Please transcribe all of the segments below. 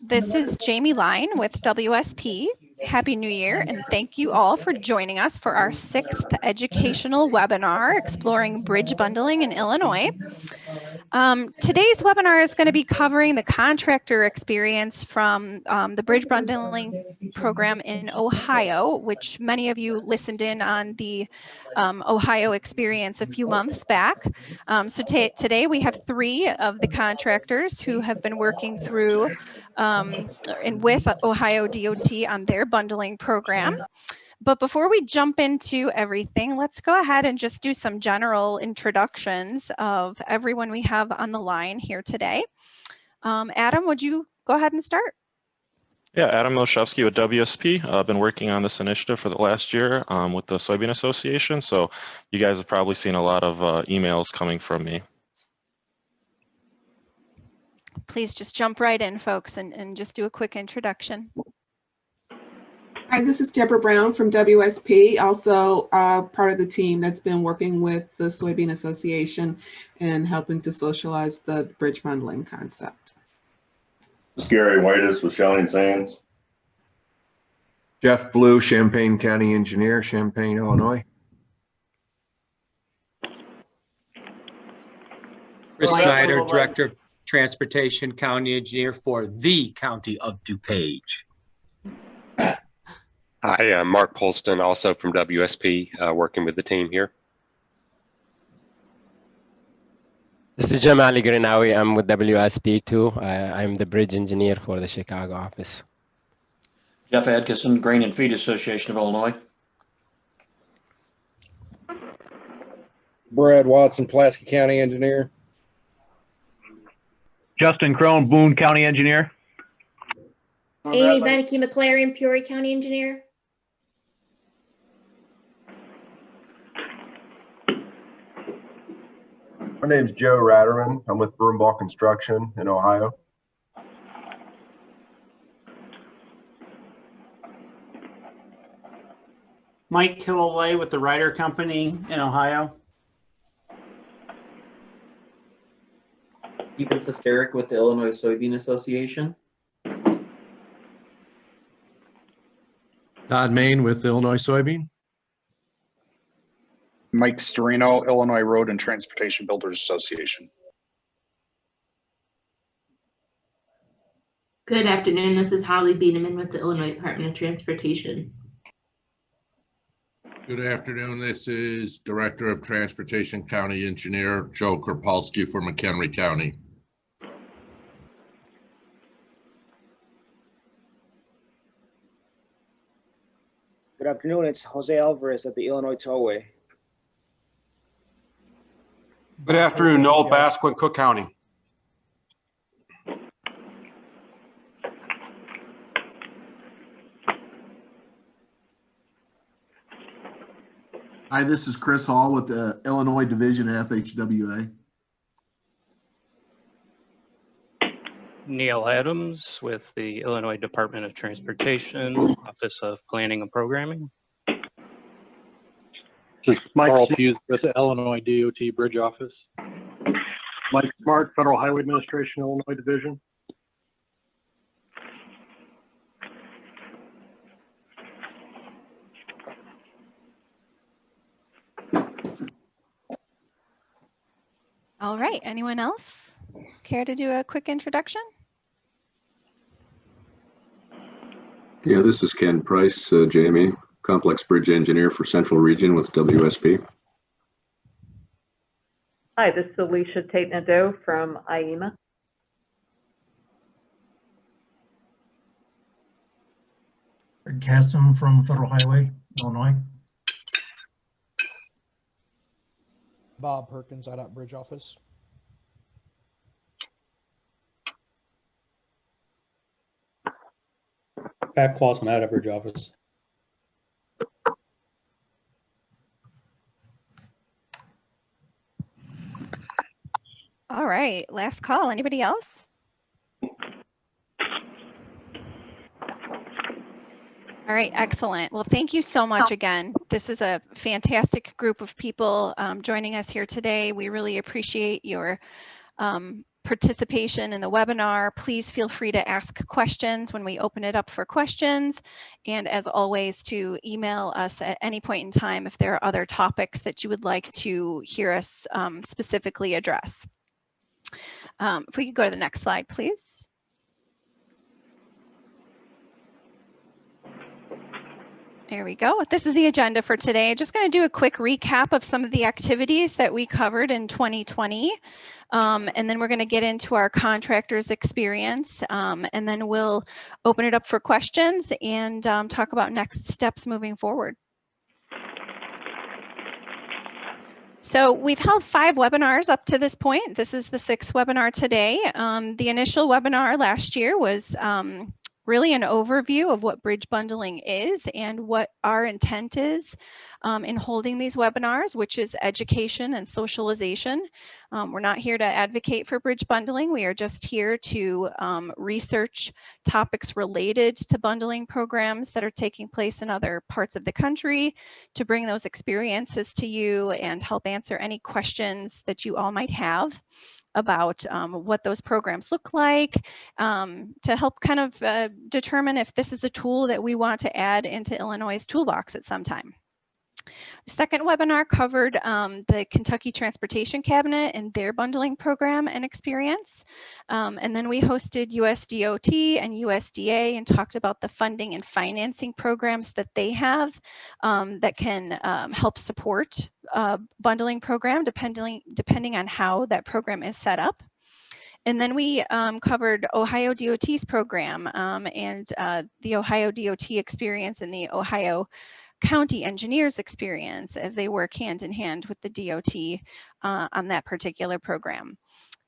This is Jamie Line with WSP. Happy New Year, and thank you all for joining us for our 6th educational webinar exploring bridge bundling in Illinois. Today's webinar is going to be covering the contractor experience from the bridge bundling program in Ohio, which many of you listened in on the Ohio experience a few months back. So today we have 3 of the contractors who have been working through and with Ohio DOT on their bundling program. But before we jump into everything, let's go ahead and just do some general introductions of everyone we have on the line here today. Adam, would you go ahead and start? Yeah, Adam Milshevsky with WSP. I've been working on this initiative for the last year with the Soybean Association. So you guys have probably seen a lot of emails coming from me. Please just jump right in, folks, and just do a quick introduction. Hi, this is Deborah Brown from WSP, also part of the team that's been working with the Soybean Association and helping to socialize the bridge bundling concept. This is Gary Whitus with Shelling Sands. Jeff Blue, Champaign County Engineer, Champaign, Illinois. Chris Snyder, Director of Transportation County Engineer for the County of DuPage. Hi, I'm Mark Polston, also from WSP, working with the team here. This is Jamali Grinawi. I'm with WSP too. I'm the bridge engineer for the Chicago office. Jeff Adkisson, Grain and Feed Association of Illinois. Brad Watson, Pulaski County Engineer. Justin Crone, Boone County Engineer. Amy Beneke McLaren, Peoria County Engineer. My name's Joe Ratterman. I'm with Broomball Construction in Ohio. Mike Killaway with the Ryder Company in Ohio. Stephen Sesteric with the Illinois Soybean Association. Todd Main with Illinois Soybean. Mike Storino, Illinois Road and Transportation Builders Association. Good afternoon. This is Holly Biedeman with the Illinois Department of Transportation. Good afternoon. This is Director of Transportation County Engineer Joe Kropalski for McHenry County. Good afternoon. It's Jose Alvarez at the Illinois Tollway. Good afternoon. Noel Basquin, Cook County. Hi, this is Chris Hall with the Illinois Division FHWA. Neil Adams with the Illinois Department of Transportation, Office of Planning and Programming. This is Mike Hughes with the Illinois DOT Bridge Office. Mike Smart, Federal Highway Administration, Illinois Division. All right, anyone else care to do a quick introduction? Yeah, this is Ken Price, Jamie, Complex Bridge Engineer for Central Region with WSP. Hi, this is Alicia Tate-Nadeau from IEMA. Greg Kasem from Federal Highway, Illinois. Bob Perkins, IDOT Bridge Office. Pat Clausen, IDOT Bridge Office. All right, last call. Anybody else? All right, excellent. Well, thank you so much again. This is a fantastic group of people joining us here today. We really appreciate your participation in the webinar. Please feel free to ask questions when we open it up for questions. And as always, to email us at any point in time if there are other topics that you would like to hear us specifically address. If we could go to the next slide, please. There we go. This is the agenda for today. Just going to do a quick recap of some of the activities that we covered in 2020. And then we're going to get into our contractors experience. And then we'll open it up for questions and talk about next steps moving forward. So we've held 5 webinars up to this point. This is the 6th webinar today. The initial webinar last year was really an overview of what bridge bundling is and what our intent is in holding these webinars, which is education and socialization. We're not here to advocate for bridge bundling. We are just here to research topics related to bundling programs that are taking place in other parts of the country, to bring those experiences to you and help answer any questions that you all might have about what those programs look like, to help kind of determine if this is a tool that we want to add into Illinois' toolbox at some time. The second webinar covered the Kentucky Transportation Cabinet and their bundling program and experience. And then we hosted USDOT and USDA and talked about the funding and financing programs that they have that can help support bundling program depending on how that program is set up. And then we covered Ohio DOT's program and the Ohio DOT experience and the Ohio County engineers experience as they work hand in hand with the DOT on that particular program.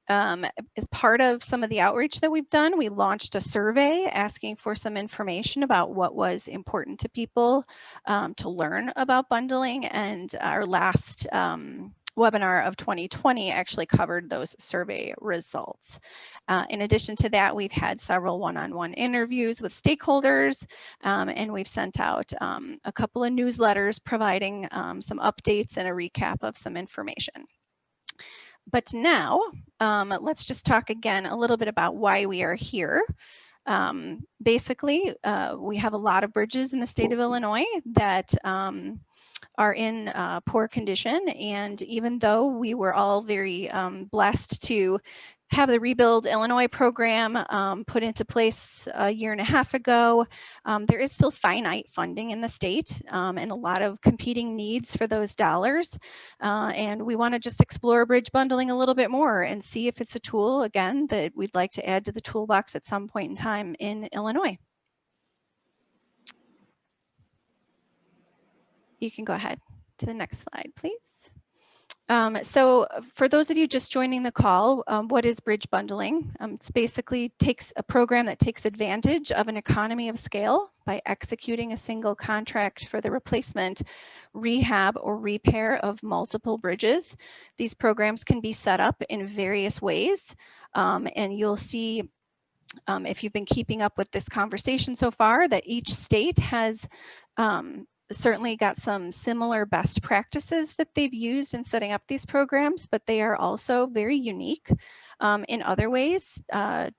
As part of some of the outreach that we've done, we launched a survey asking for some information about what was important to people to learn about bundling, and our last webinar of 2020 actually covered those survey results. In addition to that, we've had several one-on-one interviews with stakeholders, and we've sent out a couple of newsletters providing some updates and a recap of some information. But now, let's just talk again a little bit about why we are here. Basically, we have a lot of bridges in the state of Illinois that are in poor condition, and even though we were all very blessed to have the Rebuild Illinois program put into place a year and a half ago, there is still finite funding in the state and a lot of competing needs for those dollars. And we want to just explore bridge bundling a little bit more and see if it's a tool, again, that we'd like to add to the toolbox at some point in time in Illinois. You can go ahead to the next slide, please. So for those of you just joining the call, what is bridge bundling? It's basically takes a program that takes advantage of an economy of scale by executing a single contract for the replacement, rehab, or repair of multiple bridges. These programs can be set up in various ways, and you'll see if you've been keeping up with this conversation so far that each state has certainly got some similar best practices that they've used in setting up these programs, but they are also very unique in other ways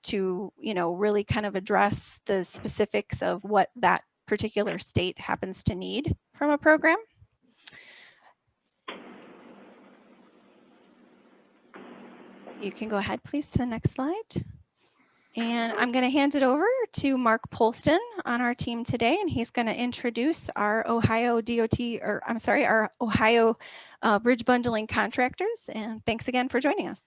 to, really kind of address the specifics of what that particular state happens to need from a program. You can go ahead, please, to the next slide. And I'm going to hand it over to Mark Polston on our team today, and he's going to introduce our Ohio our Ohio bridge bundling contractors. And thanks again for joining us.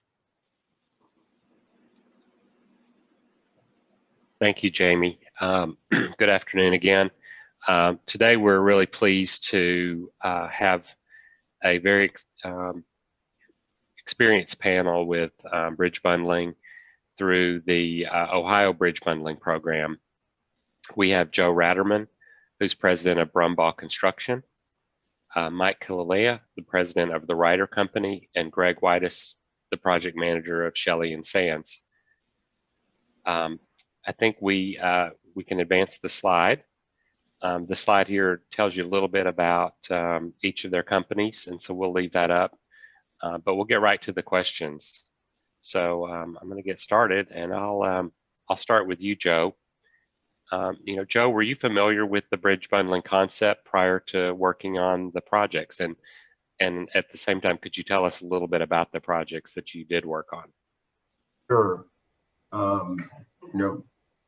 Thank you, Jamie. Good afternoon again. Today we're really pleased to have a very experienced panel with bridge bundling through the Ohio Bridge Bundling Program. We have Joe Ratterman, who's president of Brumbaugh Construction, Mike Kilalea, the president of the Ryder Company, and Greg Whitus, the project manager of Shelley and Sands. I think we can advance the slide. The slide here tells you a little bit about each of their companies, and so we'll leave that up, but we'll get right to the questions. So I'm going to get started, and I'll start with you, Joe. Joe, were you familiar with the bridge bundling concept prior to working on the projects? And at the same time, could you tell us a little bit about the projects that you did work on? Sure.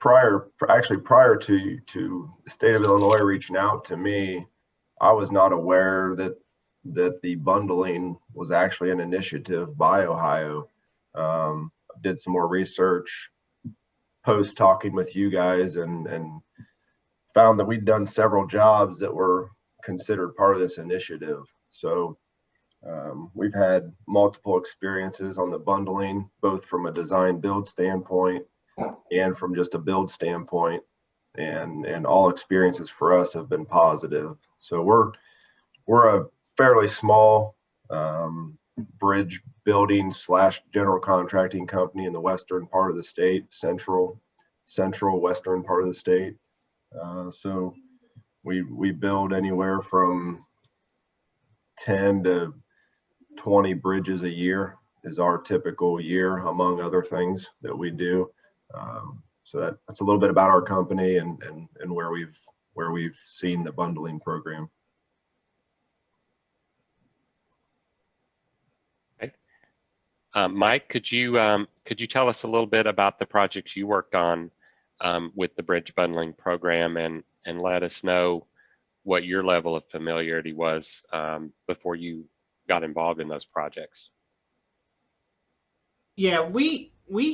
Prior to the state of Illinois reaching out to me, I was not aware that the bundling was actually an initiative by Ohio. Did some more research post talking with you guys and found that we'd done several jobs that were considered part of this initiative. So we've had multiple experiences on the bundling, both from a design build standpoint and from just a build standpoint, and all experiences for us have been positive. So we're a fairly small bridge building / general contracting company in the western part of the state, central western part of the state. So we build anywhere from 10 to 20 bridges a year is our typical year, among other things that we do. So that's a little bit about our company and where we've seen the bundling program. Okay. Mike, could you tell us a little bit about the projects you worked on with the bridge bundling program, and let us know what your level of familiarity was before you got involved in those projects? Yeah, we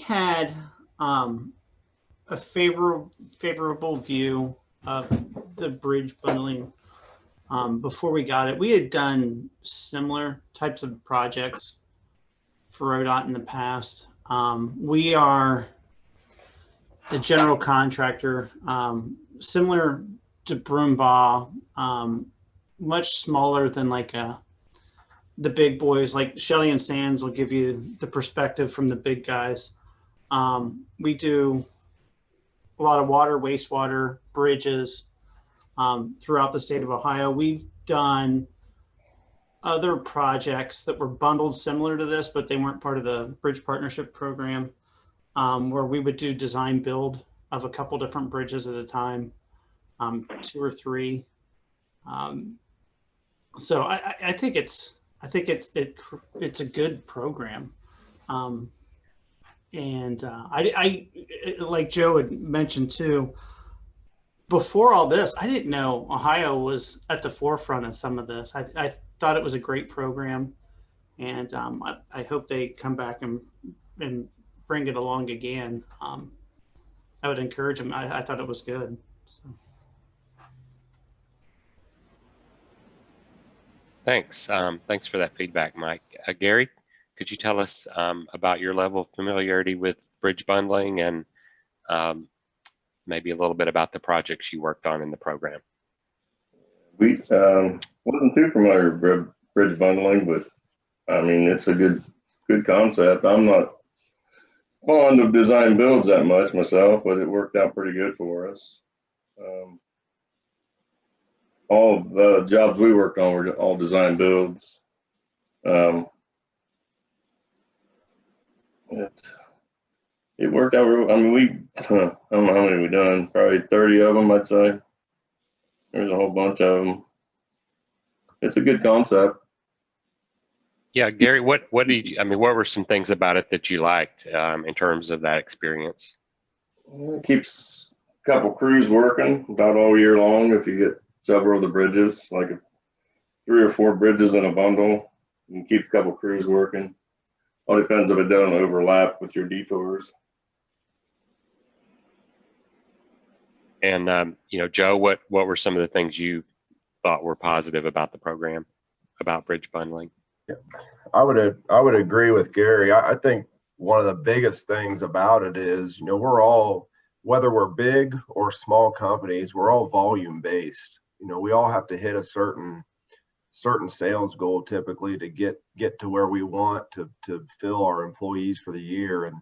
had a favorable view of the bridge bundling before we got it. We had done similar types of projects for ODOT in the past. We are the general contractor, similar to Broombaugh, much smaller than like the big boys. Like Shelley and Sands will give you the perspective from the big guys. We do a lot of water, wastewater, bridges throughout the state of Ohio. We've done other projects that were bundled similar to this, but they weren't part of the Bridge Partnership Program, where we would do design build of a couple different bridges at a time, 2 or 3. So I think it's a good program. And I like Joe had mentioned too, before all this, I didn't know Ohio was at the forefront of some of this. I thought it was a great program, and I hope they come back and bring it along again. I would encourage them. I thought it was good. So. Thanks. Thanks for that feedback, Mike. Gary, could you tell us about your level of familiarity with bridge bundling and maybe a little bit about the projects you worked on in the program? We wasn't too familiar with bridge bundling, but I mean, it's a good concept. I'm not fond of design builds that much myself, but it worked out pretty good for us. All the jobs we worked on were all design builds. It worked out real. I mean, I don't know how many we done. Probably 30 of them, I'd say. There's a whole bunch of them. It's a good concept. Yeah, Gary, what were some things about it that you liked in terms of that experience? It keeps a couple crews working about all year long. If you get several of the bridges, like 3 or 4 bridges in a bundle, you can keep a couple crews working. All depends if it doesn't overlap with your detours. And Joe, what were some of the things you thought were positive about the program, about bridge bundling? Yeah, I would agree with Gary. I think one of the biggest things about it is, we're all, whether we're big or small companies, we're all volume based. We all have to hit a certain sales goal typically to get to where we want to fill our employees for the year. And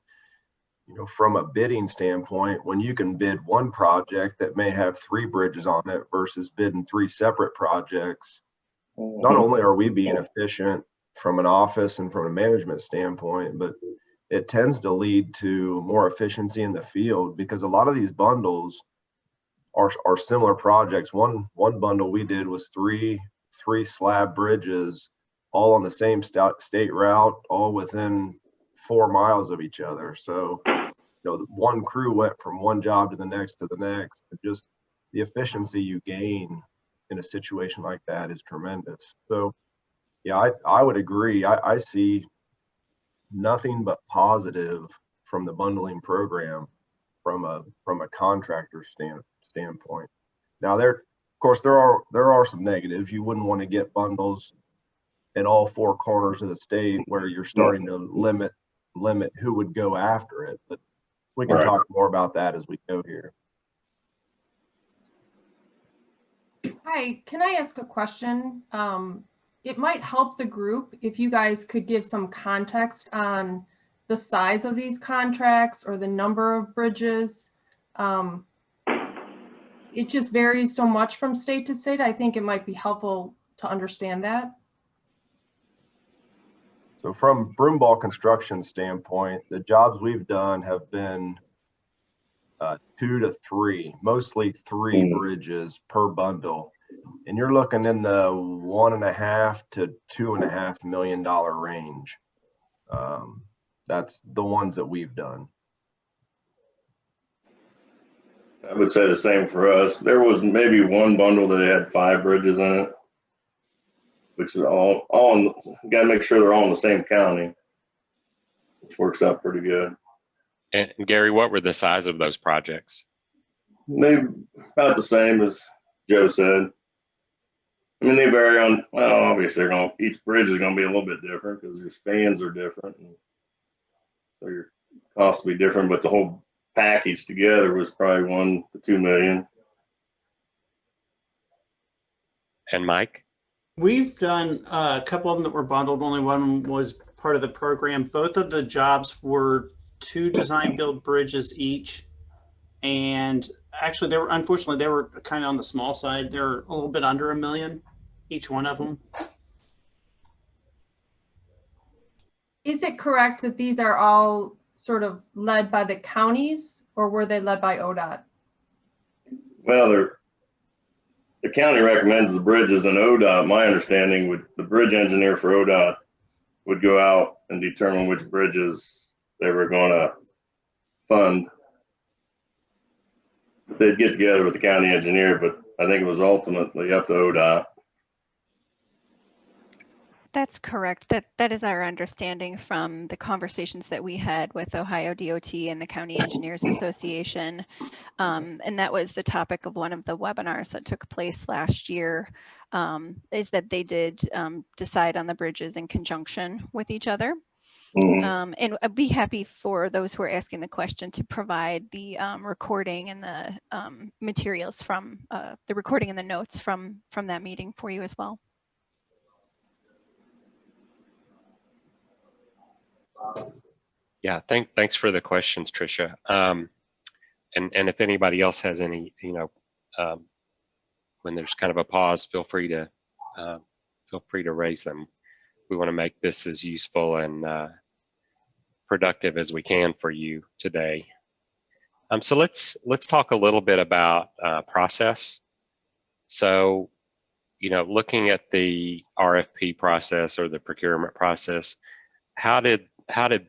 from a bidding standpoint, when you can bid one project that may have 3 bridges on it versus bidding 3 separate projects, not only are we being efficient from an office and from a management standpoint, but it tends to lead to more efficiency in the field, because a lot of these bundles are similar projects. One bundle we did was three slab bridges, all on the same state route, all within 4 miles of each other. So, one crew went from one job to the next. Just the efficiency you gain in a situation like that is tremendous. So, yeah, I would agree. I see nothing but positive from the bundling program from a contractor standpoint. Now, of course there are some negatives. You wouldn't want to get bundles in all 4 corners of the state where you're starting to limit who would go after it. But we can talk more about that as we go here. Hi, can I ask a question? It might help the group if you guys could give some context on the size of these contracts or the number of bridges. It just varies so much from state to state. I think it might be helpful to understand that. So from Broomball Construction standpoint, the jobs we've done have been 2 to 3, mostly 3 bridges per bundle. And you're looking in the $1.5 to $2.5 million range. That's the ones that we've done. I would say the same for us. There was maybe one bundle that had 5 bridges in it, which is all got to make sure they're all in the same county, which works out pretty good. And Gary, what were the size of those projects? They about the same as Joe said. I mean, they vary on, well, obviously each bridge is going to be a little bit different because your spans are different. And so your costs will be different, but the whole package together was probably $1 to $2 million. And Mike? We've done a couple of them that were bundled. Only one was part of the program. Both of the jobs were 2 design build bridges each. And actually, unfortunately, they were kind of on the small side. They're a little bit under $1 million, each one of them. Is it correct that these are all sort of led by the counties, or were they led by ODOT? Well, the county recommends the bridges, and ODOT, my understanding, the bridge engineer for ODOT would go out and determine which bridges they were going to fund. They'd get together with the county engineer, but I think it was ultimately up to ODOT. That's correct. That is our understanding from the conversations that we had with Ohio DOT and the County Engineers Association. And that was the topic of one of the webinars that took place last year, is that they did decide on the bridges in conjunction with each other. And I'd be happy for those who are asking the question to provide the recording and the materials from the recording and the notes from that meeting for you as well. Yeah, thanks for the questions, Tricia. And if anybody else has any, when there's kind of a pause, feel free to raise them. We want to make this as useful and productive as we can for you today. So let's talk a little bit about process. So, looking at the RFP process or the procurement process, how did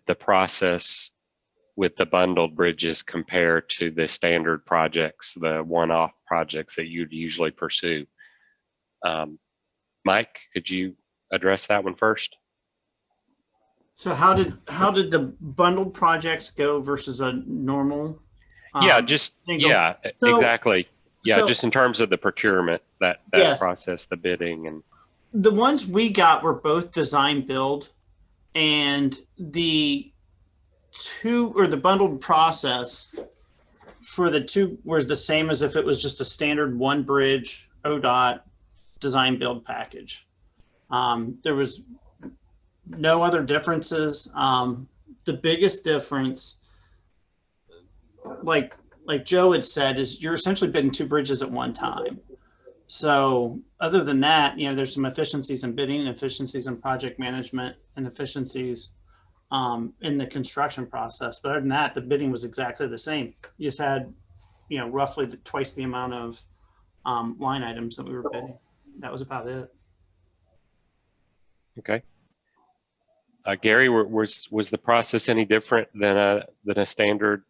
the process with the bundled bridges compare to the standard projects, the one-off projects that you'd usually pursue? Mike, could you address that one first? So how did the bundled projects go versus a normal? Exactly. Yeah, so, just in terms of the procurement, that yes, process, the bidding, and the ones we got were both design build, and the bundled process for the 2 was the same as if it was just a standard 1 bridge ODOT design build package. There was no other differences. The biggest difference, like Joe had said, is you're essentially bidding 2 bridges at one time. So other than that, there's some efficiencies in bidding, efficiencies in project management, and efficiencies in the construction process. But other than that, the bidding was exactly the same. You just had, roughly twice the amount of line items that we were bidding. That was about it. Okay. Gary, was the process any different than a standard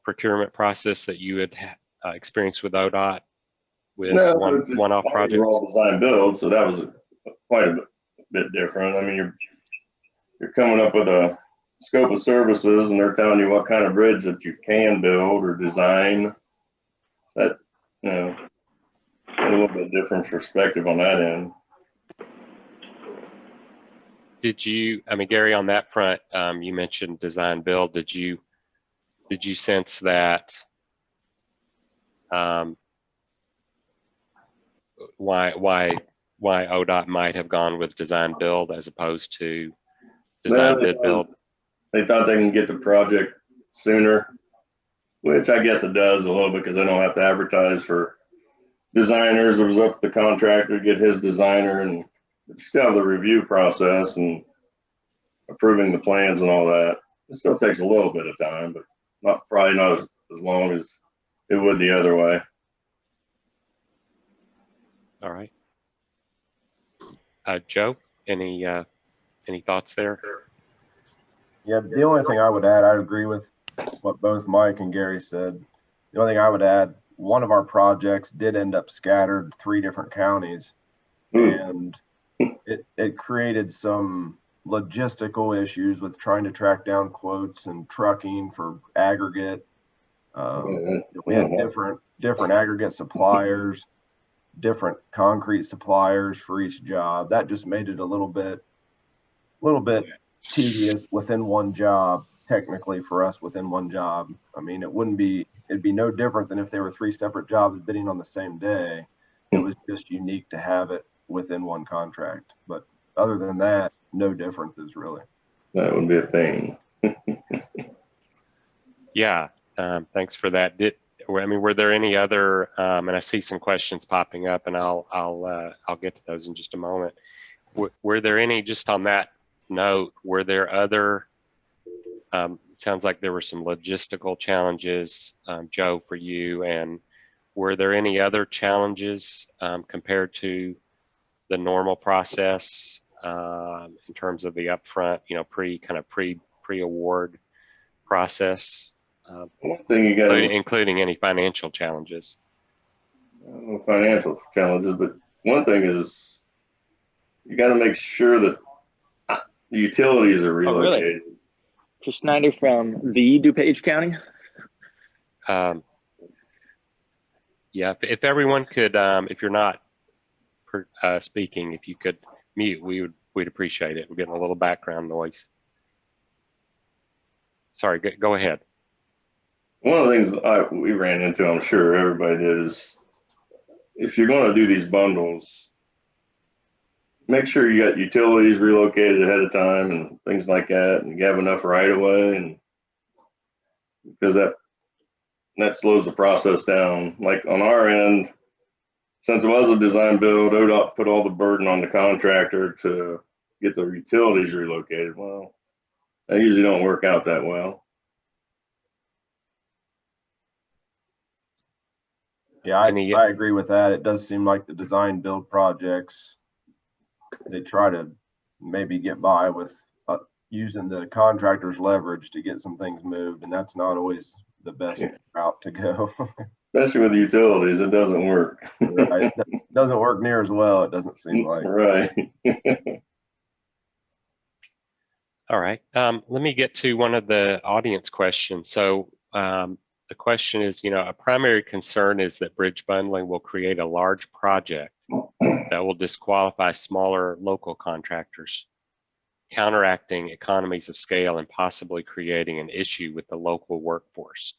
procurement process that you had experienced with ODOT with No, one-off projects? We're all design build, so that was quite a bit different. I mean, you're coming up with a scope of services, and they're telling you what kind of bridge that you can build or design. That, a little bit different perspective on that end. Did you, Gary, on that front, you mentioned design build. Did you sense that why ODOT might have gone with design build as opposed to design bid build? They thought they can get the project sooner, which I guess it does a little bit because they don't have to advertise for designers. It was up to the contractor to get his designer, and you still have the review process and approving the plans and all that. It still takes a little bit of time, but probably not as long as it would the other way. All right. Joe, any thoughts there? Yeah, the only thing I would add, I agree with what both Mike and Gary said. The only thing I would add, one of our projects did end up scattered 3 different counties, and it created some logistical issues with trying to track down quotes and trucking for aggregate. We had different aggregate suppliers, different concrete suppliers for each job. That just made it a little bit tedious within one job, technically for us within one job. I mean, it'd be no different than if they were 3 separate jobs bidding on the same day. It was just unique to have it within one contract. But other than that, no differences really. That would be a pain. Yeah, thanks for that. Were there any other? And I see some questions popping up, and I'll get to those in just a moment. Were there any, just on that note, were there other? It sounds like there were some logistical challenges, Joe, for you, and were there any other challenges compared to the normal process in terms of the upfront, pre-award process? One thing you got, including any financial challenges. No financial challenges, but one thing is you got to make sure that the utilities are relocated. Oh, really? Chris Snyder from the DuPage County. Yeah, if everyone could, if you're not speaking, if you could mute, we'd appreciate it. We're getting a little background noise. Sorry, go ahead. One of the things we ran into, I'm sure everybody did, is if you're going to do these bundles, make sure you got utilities relocated ahead of time and things like that, and you have enough right of way, and because that slows the process down. Like on our end, since it was a design build, ODOT put all the burden on the contractor to get the utilities relocated. Well, that usually don't work out that well. Yeah, I agree with that. It does seem like the design build projects, they try to maybe get by with using the contractor's leverage to get some things moved, and that's not always the best route to go. Especially with utilities, it doesn't work. Right. It doesn't work near as well, it doesn't seem like. Right. All right. Let me get to one of the audience questions. So the question is, a primary concern is that bridge bundling will create a large project that will disqualify smaller local contractors, counteracting economies of scale and possibly creating an issue with the local workforce.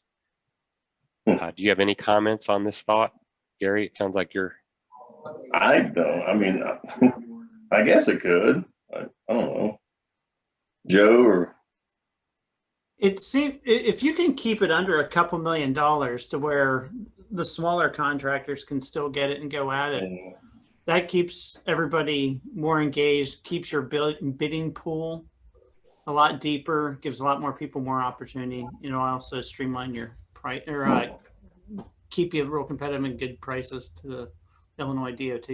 Do you have any comments on this thought, Gary? It sounds like you're. I don't. I mean, I guess it could. I don't know. Joe or. It seems if you can keep it under a couple $1 million to where the smaller contractors can still get it and go at it, that keeps everybody more engaged, keeps your bidding pool a lot deeper, gives a lot more people more opportunity. You know, also streamline your price or keep you real competitive and good prices to the Illinois DOT.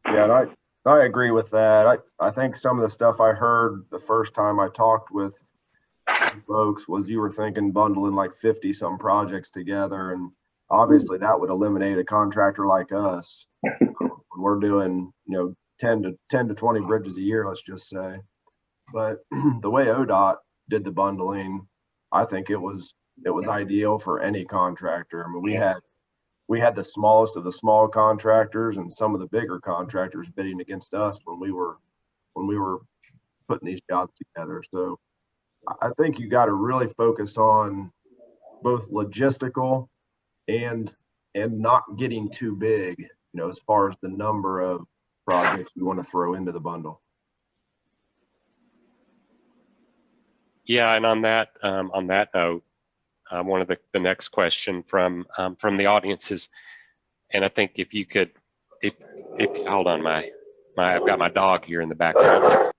Yeah, and I agree with that. I think some of the stuff I heard the first time I talked with folks was you were thinking bundling like 50 some projects together, and obviously that would eliminate a contractor like us. We're doing, 10 to 20 bridges a year, let's just say. But the way ODOT did the bundling, I think it was ideal for any contractor. I mean, we had the smallest of the small contractors and some of the bigger contractors bidding against us when we were putting these jobs together. So I think you got to really focus on both logistical and not getting too big, as far as the number of projects you want to throw into the bundle. Yeah, and on that note, one of the next question from the audience is, and I think if you could, if hold on, I've got my dog here in the background.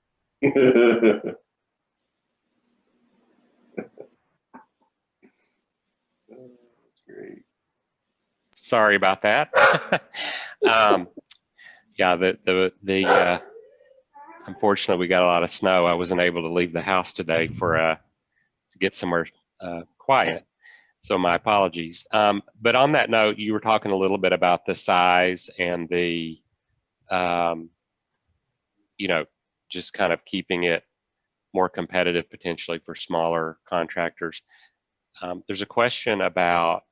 Sorry about that. Yeah, unfortunately we got a lot of snow. I wasn't able to leave the house today to get somewhere quiet. So my apologies. But on that note, you were talking a little bit about the size and the, just kind of keeping it more competitive potentially for smaller contractors. There's a question about,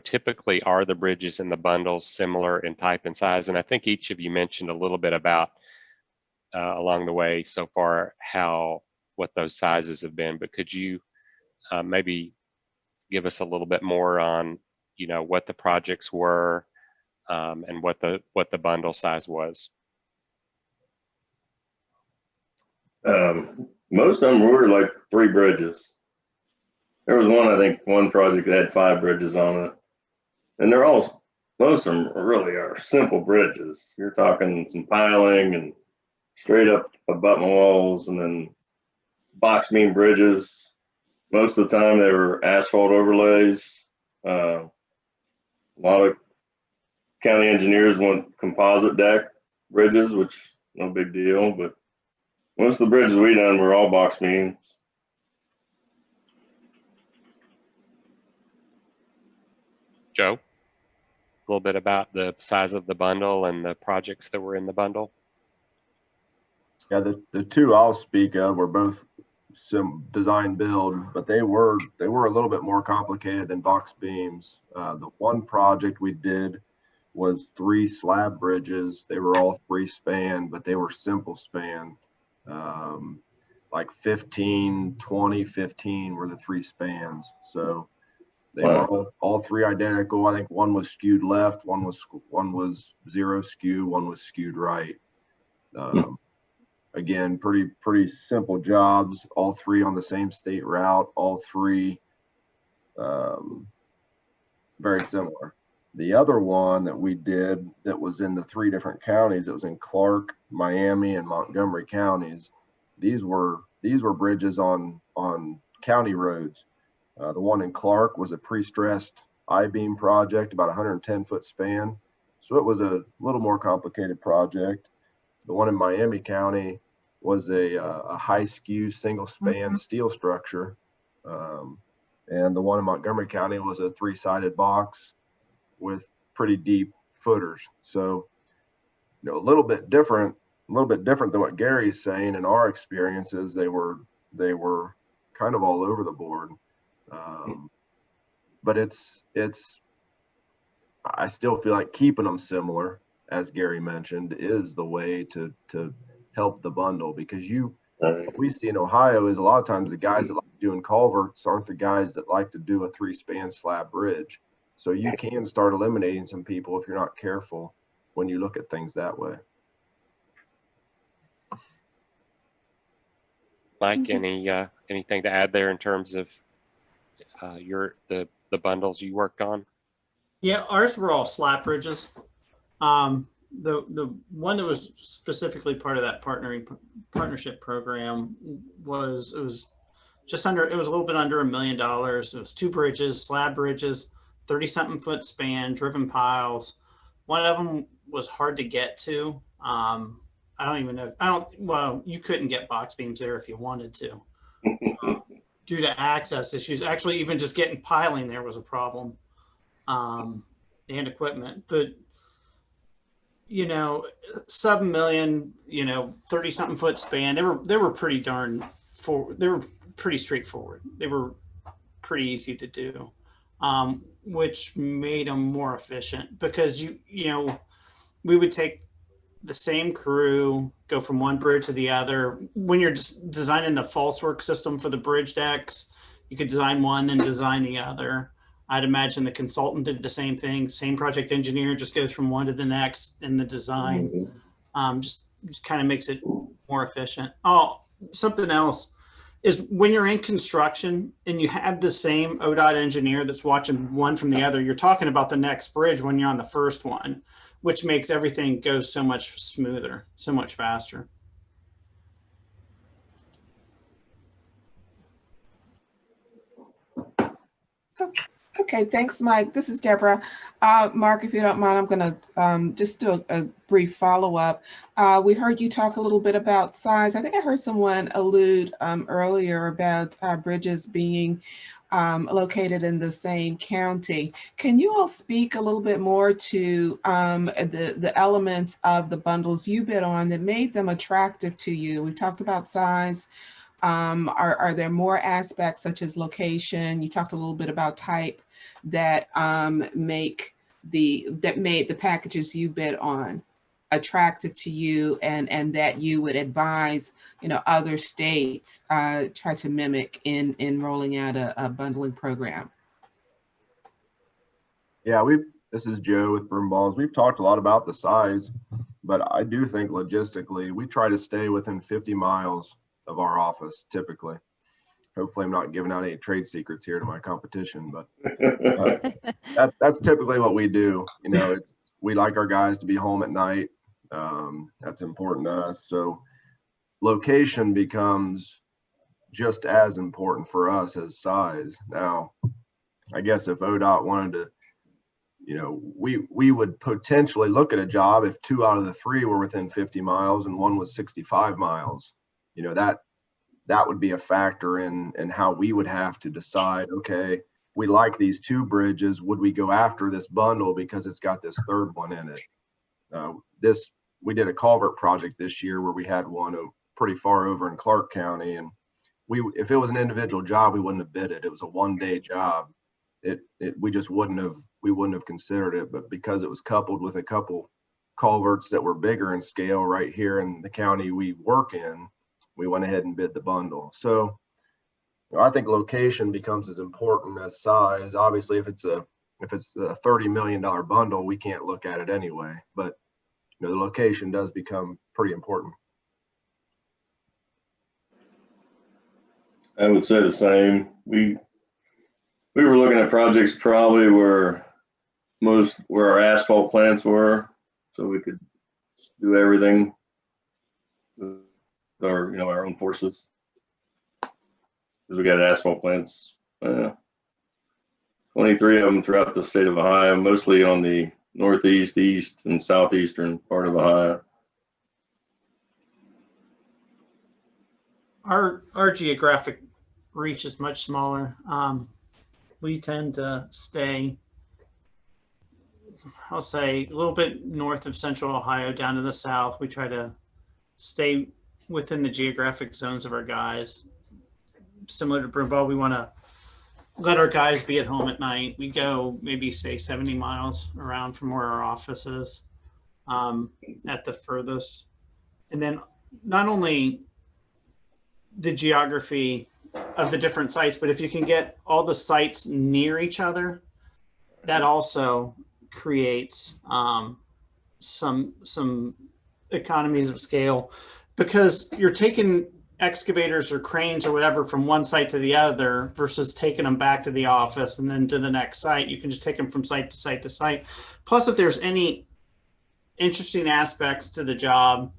typically are the bridges in the bundles similar in type and size? And I think each of you mentioned a little bit about along the way so far what those sizes have been. But could you maybe give us a little bit more on, what the projects were and what the bundle size was? Most of them were like 3 bridges. There was one project that had 5 bridges on it, and most of them really are simple bridges. You're talking some piling and straight up abutment walls, and then box beam bridges. Most of the time they were asphalt overlays. A lot of county engineers want composite deck bridges, which no big deal, but most of the bridges we done were all box beams. Joe, a little bit about the size of the bundle and the projects that were in the bundle. Yeah, the 2 I'll speak of were both some design build, but they were a little bit more complicated than box beams. The one project we did was 3 slab bridges. They were all 3 span, but they were simple span. Like 15, 20, 15 were the 3 spans. So they were all 3 identical. I think one was skewed left, one was 0 skew, one was skewed right. Again, pretty simple jobs, all 3 on the same state route, all 3 very similar. The other one that we did that was in the 3 different counties, it was in Clark, Miami, and Montgomery counties. These were bridges on county roads. The one in Clark was a pre-stressed I-beam project, about 110-foot span. So it was a little more complicated project. The one in Miami County was a high skew single span steel structure. And the one in Montgomery County was a 3-sided box with pretty deep footers. So, a little bit different than what Gary's saying. In our experiences, they were kind of all over the board. But I still feel like keeping them similar, as Gary mentioned, is the way to help the bundle, because what we see in Ohio is a lot of times the guys that like doing culverts aren't the guys that like to do a 3-span slab bridge. So you can start eliminating some people if you're not careful when you look at things that way. Mike, anything to add there in terms of the bundles you worked on? Yeah, ours were all slab bridges. the one that was specifically part of that partnership program was, it was a little bit under $1 million. It was 2 bridges, slab bridges, 30-something foot span, driven piles. One of them was hard to get to. I don't even know. Well, you couldn't get box beams there if you wanted to. Due to access issues. Actually, even just getting piling there was a problem. And equipment. But, you know, sub $1 million, you know, 30-something foot span, they were pretty they were pretty straightforward. They were pretty easy to do, which made them more efficient because you know, we would take the same crew, go from one bridge to the other. When you're just designing the false work system for the bridge decks, you could design one, then design the other. I'd imagine the consultant did the same thing. Same project engineer just goes from one to the next in the design. Just kind of makes it more efficient. Oh, something else is when you're in construction and you have the same ODOT engineer that's watching one from the other, you're talking about the next bridge when you're on the first one, which makes everything go so much smoother, so much faster. Okay, thanks, Mike. This is Deborah. Mark, if you don't mind, I'm going to just do a brief follow-up. We heard you talk a little bit about size. I think I heard someone allude earlier about bridges being located in the same county. Can you all speak a little bit more to the elements of the bundles you bid on that made them attractive to you? We talked about size. Are there more aspects such as location? You talked a little bit about type that made the packages you bid on attractive to you, and that you would advise, you know, other states try to mimic in rolling out a bundling program? Yeah, this is Joe with Broom Balls. We've talked a lot about the size, but I do think logistically we try to stay within 50 miles of our office typically. Hopefully I'm not giving out any trade secrets here to my competition, but that's typically what we do. You know, we like our guys to be home at night. That's important to us. So location becomes just as important for us as size. Now, I guess if ODOT wanted to, you know, we would potentially look at a job if 2 out of the 3 were within 50 miles and 1 was 65 miles. You know, that would be a factor in how we would have to decide, okay, we like these 2 bridges. Would we go after this bundle because it's got this 3rd one in it? We did a culvert project this year where we had one pretty far over in Clark County, and if it was an individual job, we wouldn't have bid it. It was a 1-day job. We just wouldn't have considered it, but because it was coupled with a couple culverts that were bigger in scale right here in the county we work in, we went ahead and bid the bundle. So, you know, I think location becomes as important as size. Obviously, if it's a $30 million bundle, we can't look at it anyway. But you know, the location does become pretty important. I would say the same. We were looking at projects probably where our asphalt plants were, so we could do everything with our own forces, because we got asphalt plants, 23 of them throughout the state of Ohio, mostly on the northeast, east, and southeastern part of Ohio. Our geographic reach is much smaller. We tend to stay, I'll say, a little bit north of central Ohio down to the south. We try to stay within the geographic zones of our guys. Similar to Broomball, we want to let our guys be at home at night. We go maybe say 70 miles around from where our office is at the furthest. And then not only the geography of the different sites, but if you can get all the sites near each other, that also creates some economies of scale, because you're taking excavators or cranes or whatever from one site to the other versus taking them back to the office and then to the next site. You can just take them from site to site to site. Plus, if there's any interesting aspects to the job.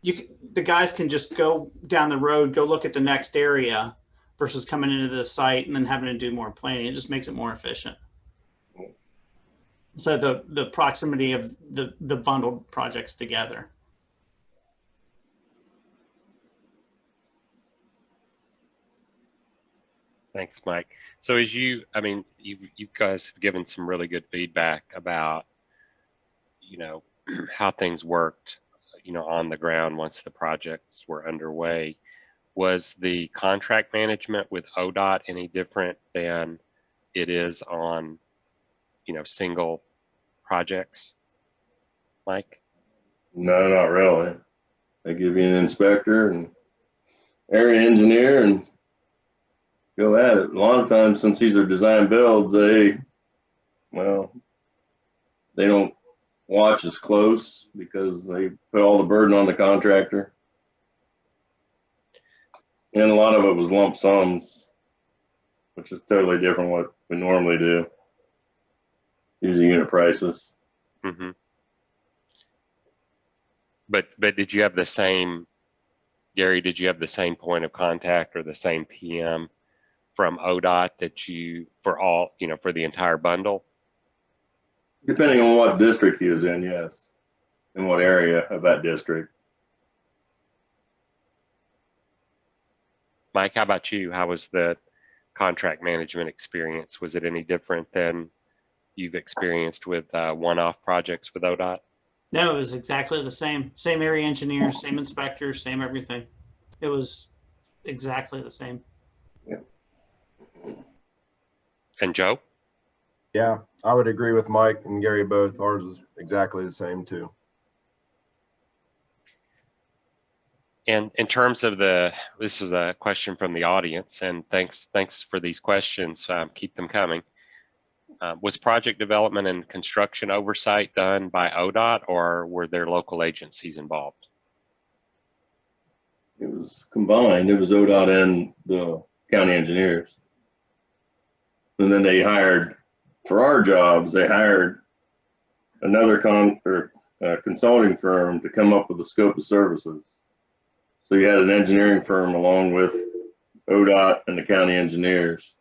The guys can just go down the road, go look at the next area versus coming into the site and then having to do more planning. It just makes it more efficient. So the proximity of the bundled projects together. Thanks, Mike. So as you guys have given some really good feedback about, how things worked, on the ground once the projects were underway. Was the contract management with ODOT any different than it is on, single projects, Mike? No, not really. They give you an inspector and area engineer and go at it. A lot of times, since these are design builds, they don't watch as close because they put all the burden on the contractor. And a lot of it was lump sums, which is totally different what we normally do. Usually unit prices. Mm-hmm. But did you have the same, Gary, did you have the same point of contact or the same PM from ODOT that you, for all, for the entire bundle? Depending on what district he was in, yes. In what area of that district. Mike, how about you? How was the contract management experience? Was it any different than you've experienced with one-off projects with ODOT? No, it was exactly the same. Same area engineer, same inspector, same everything. It was exactly the same. Yeah. And Joe? Yeah, I would agree with Mike and Gary both. Ours is exactly the same too. And in terms of this was a question from the audience, and thanks for these questions. Keep them coming. Was project development and construction oversight done by ODOT, or were there local agencies involved? It was combined. It was ODOT and the county engineers. And then they hired, for our jobs, they hired another consulting firm to come up with the scope of services. So you had an engineering firm along with ODOT and the county engineers.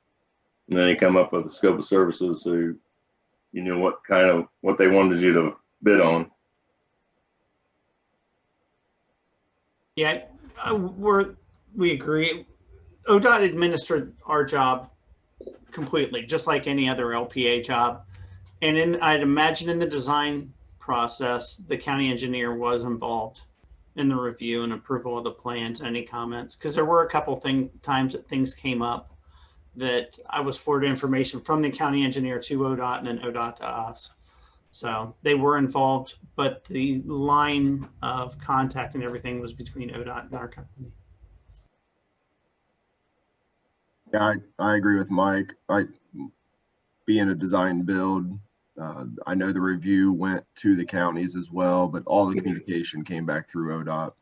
And then they come up with the scope of services so you knew what they wanted you to bid on. Yeah, we agree. ODOT administered our job completely, just like any other LPA job. And I'd imagine in the design process, the county engineer was involved in the review and approval of the plans and any comments, because there were a couple times that things came up that I was forwarded information from the county engineer to ODOT and then ODOT to us. So they were involved, but the line of contact and everything was between ODOT and our company. Yeah, I agree with Mike. Being a design build, I know the review went to the counties as well, but all the communication came back through ODOT.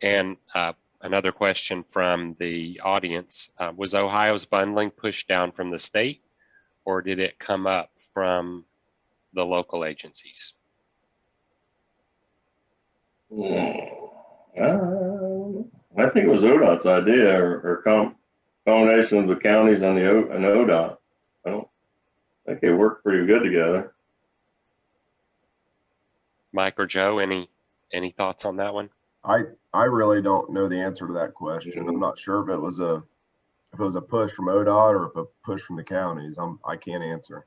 And another question from the audience, was Ohio's bundling pushed down from the state, or did it come up from the local agencies? I think it was ODOT's idea, or combination of the counties and ODOT. I don't think they work pretty good together. Mike or Joe, any thoughts on that one? I really don't know the answer to that question. I'm not sure if it was a push from ODOT or if a push from the counties. I can't answer.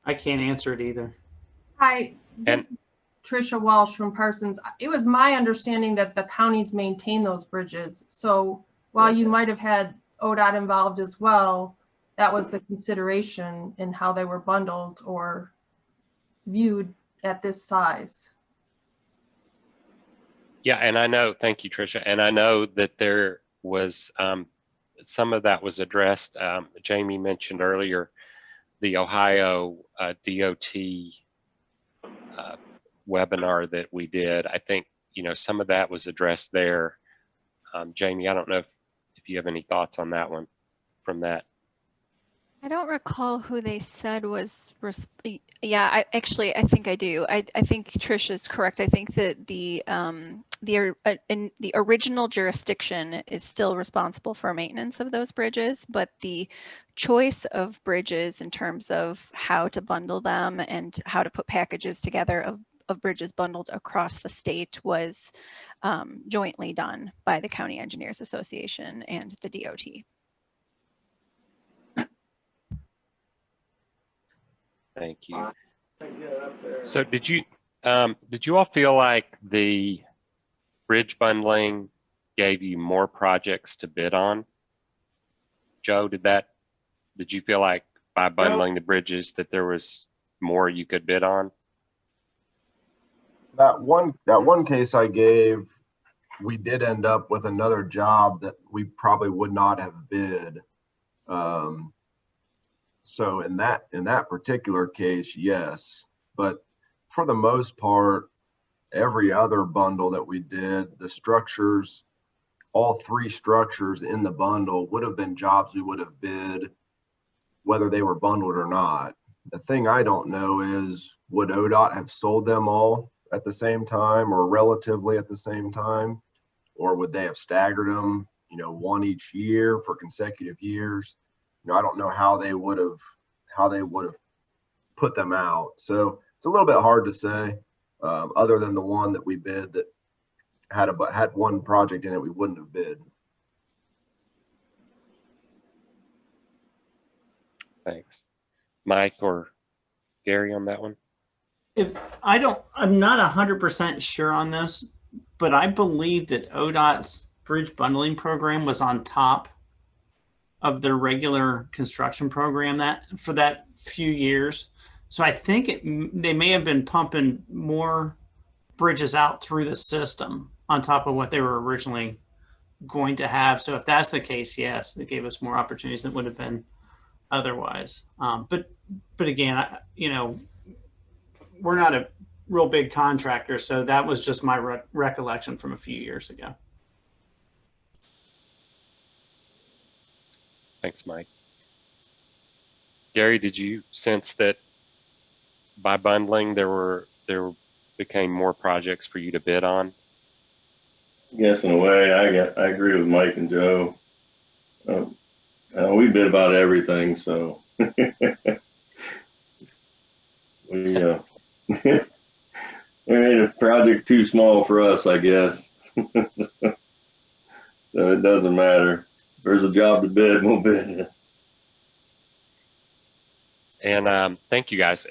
I can't answer it either. Hi, this is Tricia Walsh from Parsons. It was my understanding that the counties maintain those bridges. So while you might have had ODOT involved as well, that was the consideration in how they were bundled or viewed at this size. Yeah, and I know, thank you, Tricia. And I know that there was some of that was addressed. Jamie mentioned earlier the Ohio DOT webinar that we did. I think, some of that was addressed there. Jamie, I don't know if you have any thoughts on that one from that. I don't recall who they said was, yeah, I think I do. I think Trish is correct. I think that the original jurisdiction is still responsible for maintenance of those bridges, but the choice of bridges in terms of how to bundle them and how to put packages together of bridges bundled across the state was jointly done by the County Engineers Association and the DOT. Thank you. So did you all feel like the bridge bundling gave you more projects to bid on? Joe, did you feel like by bundling the bridges that there was more you could bid on? That one case I gave, we did end up with another job that we probably would not have bid. So in that particular case, yes, but for the most part, every other bundle that we did, the structures, all 3 structures in the bundle would have been jobs we would have bid, whether they were bundled or not. The thing I don't know is, would ODOT have sold them all at the same time or relatively at the same time? Or would they have staggered them, one each year for consecutive years? I don't know how they would have put them out. So it's a little bit hard to say, other than the one that we bid that had one project in it we wouldn't have bid. Thanks. Mike or Gary on that one? I'm not 100% sure on this, but I believe that ODOT's bridge bundling program was on top of their regular construction program for that few years. So I think they may have been pumping more bridges out through the system on top of what they were originally going to have. So if that's the case, yes, it gave us more opportunities than would have been otherwise. But again, we're not a real big contractor, so that was just my recollection from a few years ago. Thanks, Mike. Gary, did you sense that by bundling there became more projects for you to bid on? Yes, in a way, I agree with Mike and Joe. We bid about everything, so we made a project too small for us, I guess. So it doesn't matter. If there's a job to bid, we'll bid it. And thank you, guys.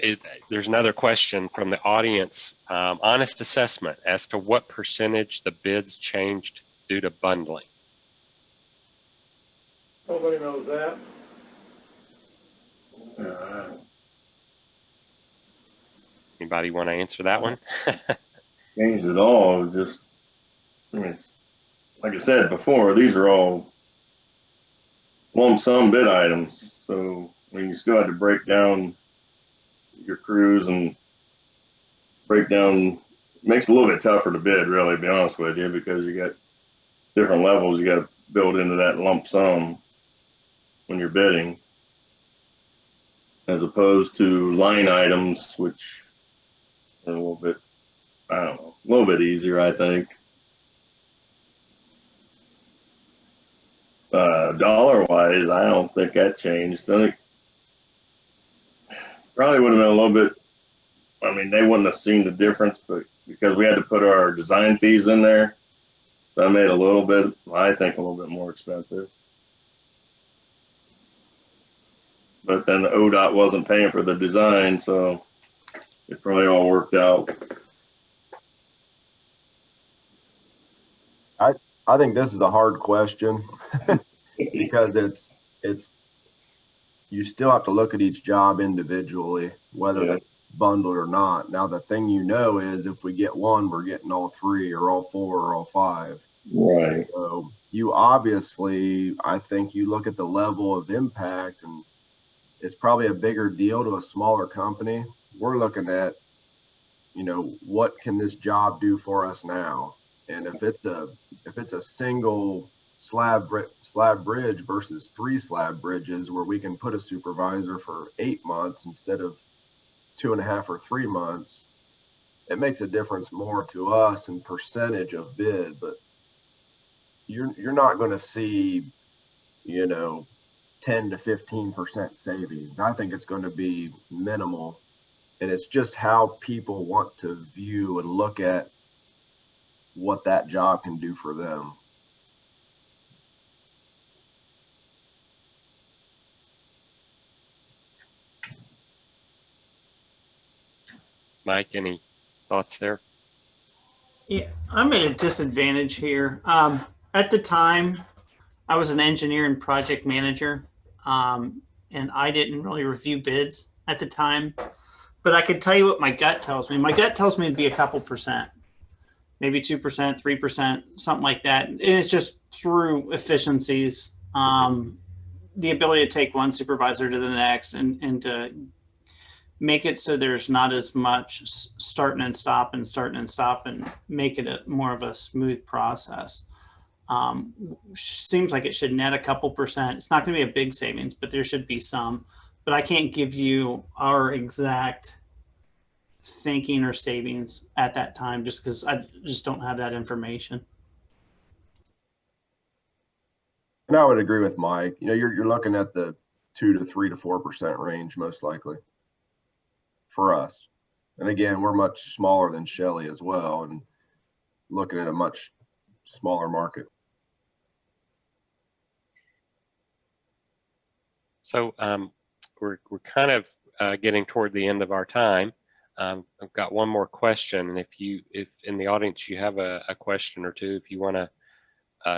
There's another question from the audience. Honest assessment as to what percentage the bids changed due to bundling. Nobody knows that. Anybody want to answer that one? Changed it all. Just, it's, like I said before, these are all lump sum bid items. So you still had to break down your crews and break down. Makes it a little bit tougher to bid, really, to be honest with you, because you got different levels you got to build into that lump sum when you're bidding, as opposed to line items, which are a little bit, I don't know, a little bit easier, I think. Dollar-wise, I don't think that changed. I think probably would have been a little bit, they wouldn't have seen the difference, but because we had to put our design fees in there, so that made it a little bit, I think, a little bit more expensive. But then the ODOT wasn't paying for the design, so it probably all worked out. I think this is a hard question because it's you still have to look at each job individually, whether they're bundled or not. Now the thing is, if we get one, we're getting all 3 or all 4 or all 5. Right. So you obviously, I think you look at the level of impact, and it's probably a bigger deal to a smaller company. We're looking at, what can this job do for us now? And if it's a single slab bridge versus 3 slab bridges where we can put a supervisor for 8 months instead of 2.5 or 3 months, it makes a difference more to us in percentage of bid, but you're not going to see, 10 to 15% savings. I think it's going to be minimal, and it's just how people want to view and look at what that job can do for them. Mike, any thoughts there? Yeah, I'm at a disadvantage here. At the time, I was an engineer and project manager, and I didn't really review bids at the time. But I can tell you what my gut tells me. My gut tells me it'd be a couple percent, maybe 2%, 3%, something like that. And it's just through efficiencies, the ability to take one supervisor to the next and to make it so there's not as much starting and stop and make it more of a smooth process. Seems like it should net a couple percent. It's not going to be a big savings, but there should be some. But I can't give you our exact thinking or savings at that time just because I just don't have that information. And I would agree with Mike. You're looking at the 2 to 3 to 4% range most likely for us. And again, we're much smaller than Shelley as well, and looking at a much smaller market. So we're kind of getting toward the end of our time. I've got one more question, and if in the audience you have a question or two, if you want to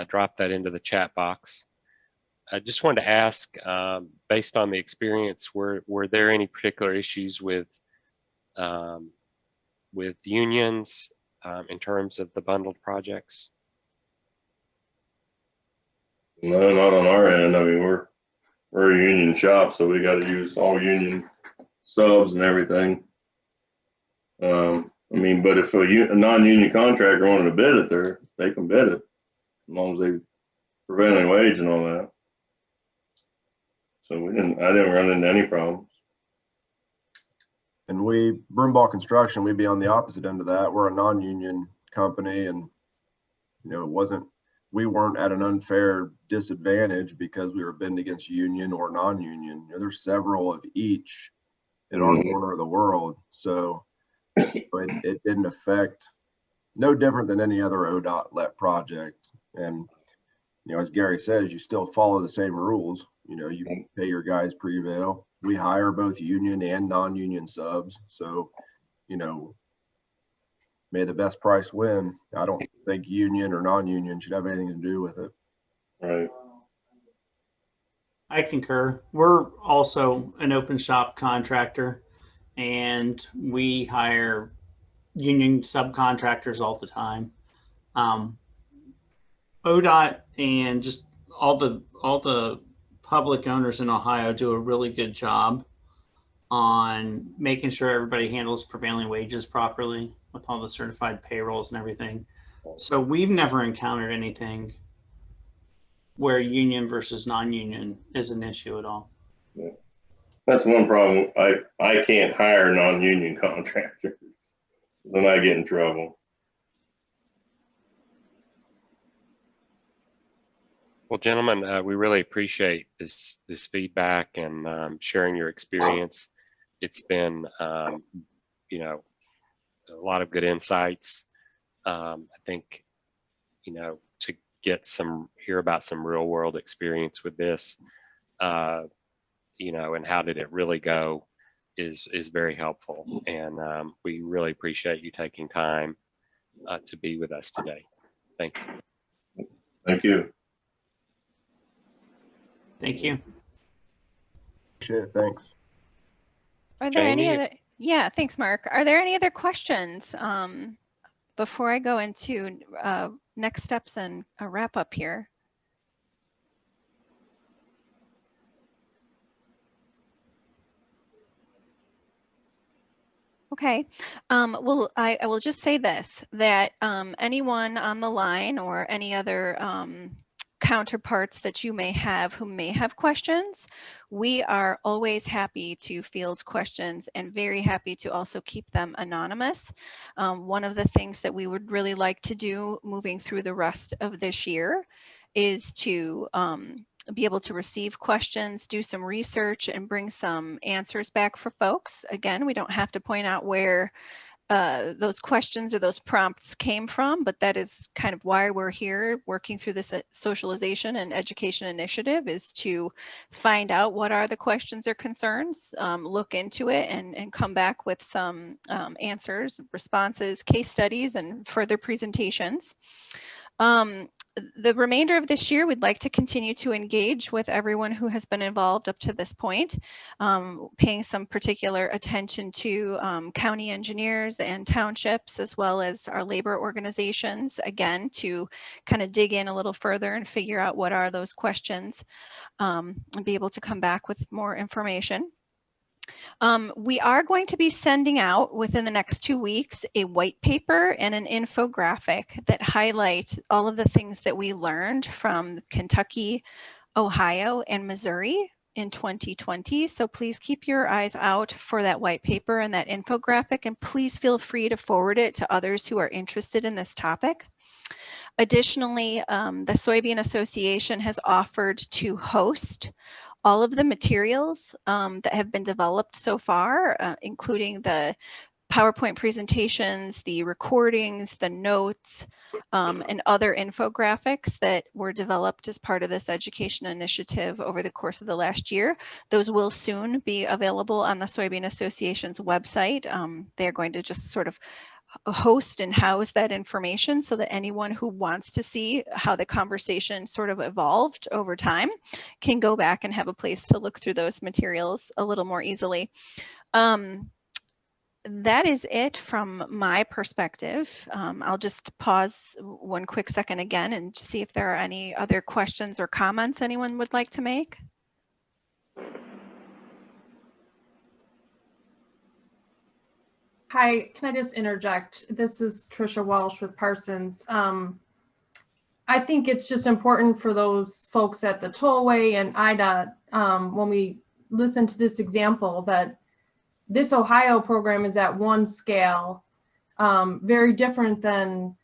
drop that into the chat box. I just wanted to ask, based on the experience, were there any particular issues with unions in terms of the bundled projects? No, not on our end. I mean, we're a union shop, so we got to use all union subs and everything. I mean, but if a non-union contractor wanted to bid it, they can bid it, as long as they prevailing wage and all that. So I didn't run into any problems. And Broomball Construction, we'd be on the opposite end of that. We're a non-union company, and we weren't at an unfair disadvantage because we were bidding against union or non-union. There's several of each in our corner of the world. So it didn't affect, no different than any other ODOT let project. And, as Gary says, you still follow the same rules. You pay your guys prevail. We hire both union and non-union subs. So, may the best price win. I don't think union or non-union should have anything to do with it. Right. I concur. We're also an open shop contractor, and we hire union subcontractors all the time. ODOT and just all the public owners in Ohio do a really good job on making sure everybody handles prevailing wages properly with all the certified payrolls and everything. So we've never encountered anything where union versus non-union is an issue at all. Yeah. That's one problem. I can't hire non-union contractors. Then I get in trouble. Well, gentlemen, we really appreciate this feedback and sharing your experience. It's been, a lot of good insights. I think, to hear about some real world experience with this, and how did it really go is very helpful. And we really appreciate you taking time to be with us today. Thank you. Thank you. Thank you. Shit, thanks. Are there any Jamie? other? Yeah, thanks, Mark. Are there any other questions before I go into next steps and a wrap up here? Okay, well, I will just say this, that anyone on the line or any other counterparts that you may have who may have questions. We are always happy to field questions and very happy to also keep them anonymous. One of the things that we would really like to do moving through the rest of this year is to be able to receive questions, do some research, and bring some answers back for folks. Again, we don't have to point out where those questions or those prompts came from, but that is kind of why we're here working through this socialization and education initiative, is to find out what are the questions or concerns, look into it, and come back with some answers, responses, case studies, and further presentations. The remainder of this year, we'd like to continue to engage with everyone who has been involved up to this point, paying some particular attention to county engineers and townships, as well as our labor organizations, again, to kind of dig in a little further and figure out what are those questions, and be able to come back with more information. We are going to be sending out within the next 2 weeks a white paper and an infographic that highlight all of the things that we learned from Kentucky, Ohio, and Missouri in 2020. So please keep your eyes out for that white paper and that infographic, and please feel free to forward it to others who are interested in this topic. Additionally, the Soybean Association has offered to host all of the materials that have been developed so far, including the PowerPoint presentations, the recordings, the notes, and other infographics that were developed as part of this education initiative over the course of the last year. Those will soon be available on the Soybean Association's website. They're going to just sort of host and house that information so that anyone who wants to see how the conversation sort of evolved over time can go back and have a place to look through those materials a little more easily. That is it from my perspective. I'll just pause one quick second again and see if there are any other questions or comments anyone would like to make. Hi, can I just interject? This is Trisha Welsh with Parsons. I think it's just important for those folks at the tollway and IDOT, when we listen to this example, that this Ohio program is at one scale, very different than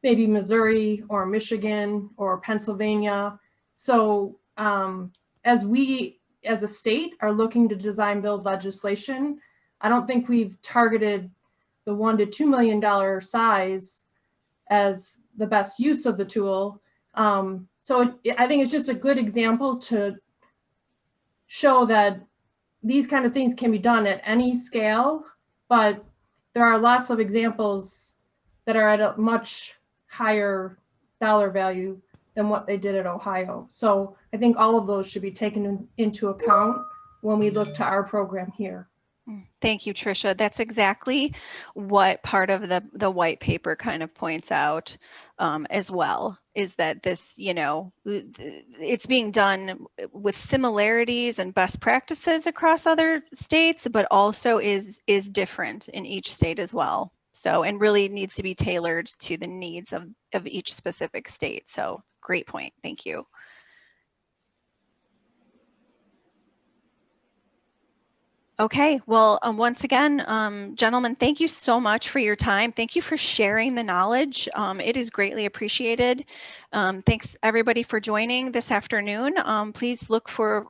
maybe Missouri or Michigan or Pennsylvania. So as we, as a state, are looking to design build legislation, I don't think we've targeted the $1 to $2 million size as the best use of the tool. So I think it's just a good example to show that these kind of things can be done at any scale, but there are lots of examples that are at a much higher dollar value than what they did at Ohio. So I think all of those should be taken into account when we look to our program here. Thank you, Tricia. That's exactly what part of the white paper kind of points out as well, is that this, you know, it's being done with similarities and best practices across other states, but also is different in each state as well. So, and really needs to be tailored to the needs of each specific state. So great point. Thank you. Okay, well, once again, gentlemen, thank you so much for your time. Thank you for sharing the knowledge. It is greatly appreciated. Thanks everybody for joining this afternoon. Please look for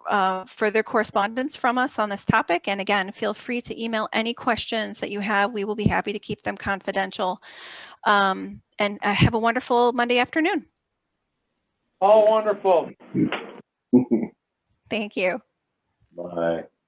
further correspondence from us on this topic. And again, feel free to email any questions that you have. We will be happy to keep them confidential. And have a wonderful Monday afternoon. Oh, wonderful. Thank you. Bye.